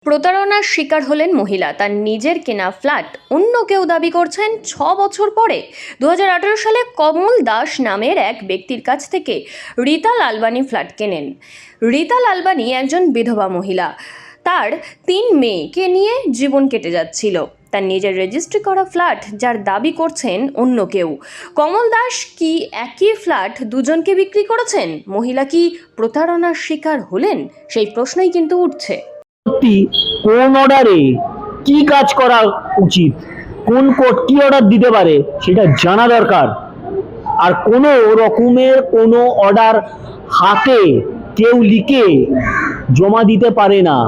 প্রতারণার শিকার হলেন মহিলা। তার নিজের কেনা ফ্ল্যাট অন্য কেউ দাবি করছেন 6 বছর পরে। 2018 সালে কমল দাস নামের এক ব্যক্তির কাছ থেকে রীতা লালবানী ফ্ল্যাট কেনেন। রীতা লালবানী একজন বিধবা মহিলা। তার 3 মেয়েকে নিয়ে জীবন কেটে যাচ্ছিল। তার নিজের রেজিস্ট্রি করা ফ্ল্যাট যার দাবি করছেন অন্য কেউ। কমল দাস কি একই ফ্ল্যাট দুজনকে বিক্রি করেছেন? মহিলা কি প্রতারণার শিকার হলেন? সেই প্রশ্নই কিন্তু উঠছে। কোন অর্ডারে কি কাজ করা উচিত, কোন কোর্ট কি অর্ডার দিতে পারে সেটা জানা দরকার। আর কোনো রকমের কোনো অর্ডার হাতে কেউ লিখে জমা দিতে পারে না।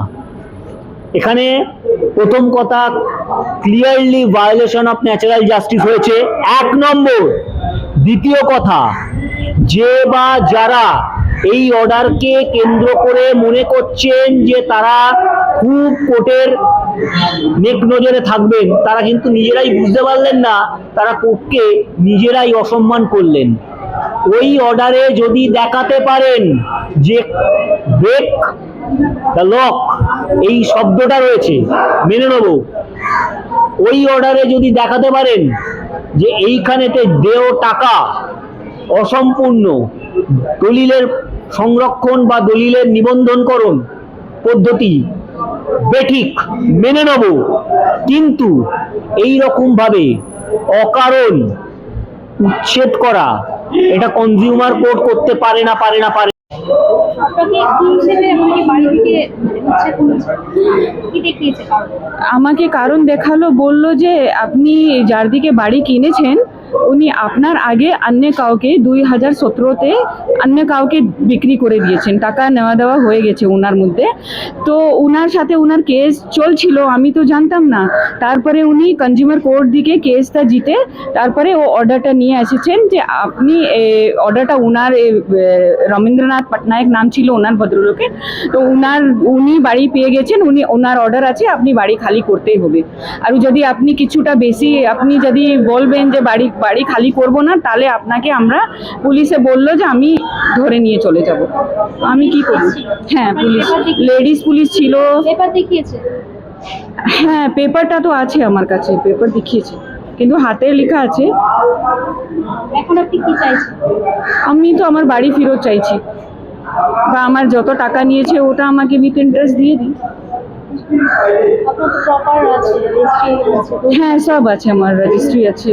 এখানে প্রথম কথা, clearly violation of natural justice হয়েছে 1 নম্বর। দ্বিতীয় কথা, যে বা যারা এই অর্ডারকে কেন্দ্র করে মনে করছেন যে তারা খুব কোর্টের নেক নজরে থাকবেন, তারা কিন্তু নিজেরাই বুঝতে পারলেন না, তারা কোর্টকে নিজেরাই অসম্মান করলেন। ওই অর্ডারে যদি দেখাতে পারেন যে ব্রেক দ্য লক এই শব্দটা রয়েছে, মেনে নেব। ওই অর্ডারে যদি দেখাতে পারেন যে এইখানেতে দেয় টাকা অসম্পূর্ণ, দলিলের সংরক্ষণ বা দলিলের নিবন্ধনকরণ পদ্ধতি বেঠিক, মেনে নেব। কিন্তু এই রকম ভাবে অকারণ উচ্ছেদ করা, এটা কনজিউমার কোর্ট করতে পারে না। আমাকে কারণ দেখালো, বলল যে আপনি যার দিকে বাড়ি কিনেছেন উনি আপনার আগে অন্য কাউকে 2017-তে অন্য কাউকে বিক্রি করে দিয়েছেন, টাকা নেওয়া দেওয়া হয়ে গেছে ওনার মধ্যে। তো ওনার সাথে ওনার কেস চলছিল, আমি তো জানতাম না। তারপরে উনি কনজিউমার কোর্ট দিকে কেসটা জিতে তারপরে ও অর্ডারটা নিয়ে এসেছেন যে আপনি অর্ডারটা ওনার রবীন্দ্রনাথ পটনায়ক নাম ছিল ওনার ভদ্রলোকের। তো উনি বাড়ি পেয়ে গেছেন, ওনার অর্ডার আছে, আপনি বাড়ি খালি করতেই হবে। আর যদি আপনি কিছুটা বেশি আপনি যদি বলবেন যে বাড়ি খালি করব না, তাহলে আপনাকে আমরা পুলিশে বললো যে আমি ধরে নিয়ে চলে যাব। আমি কি করব? হ্যাঁ, পুলিশ, লেডিস পুলিশ ছিল। পেপার দেখিয়েছে? হ্যাঁ, পেপারটা তো আছে আমার কাছে, পেপার দেখিয়েছে, কিন্তু হাতে লেখা আছে। এখন আপনি কি চাইছেন? আমি তো আমার বাড়ি ফেরত চাইছি, বা আমার যত টাকা নিয়েছে ওটা আমাকে উইথ ইন্টারেস্ট দিয়ে দিই। আপনার প্রপার আছে, রেজিস্ট্রি আছে? হ্যাঁ, সব আছে, আমার রেজিস্ট্রি আছে।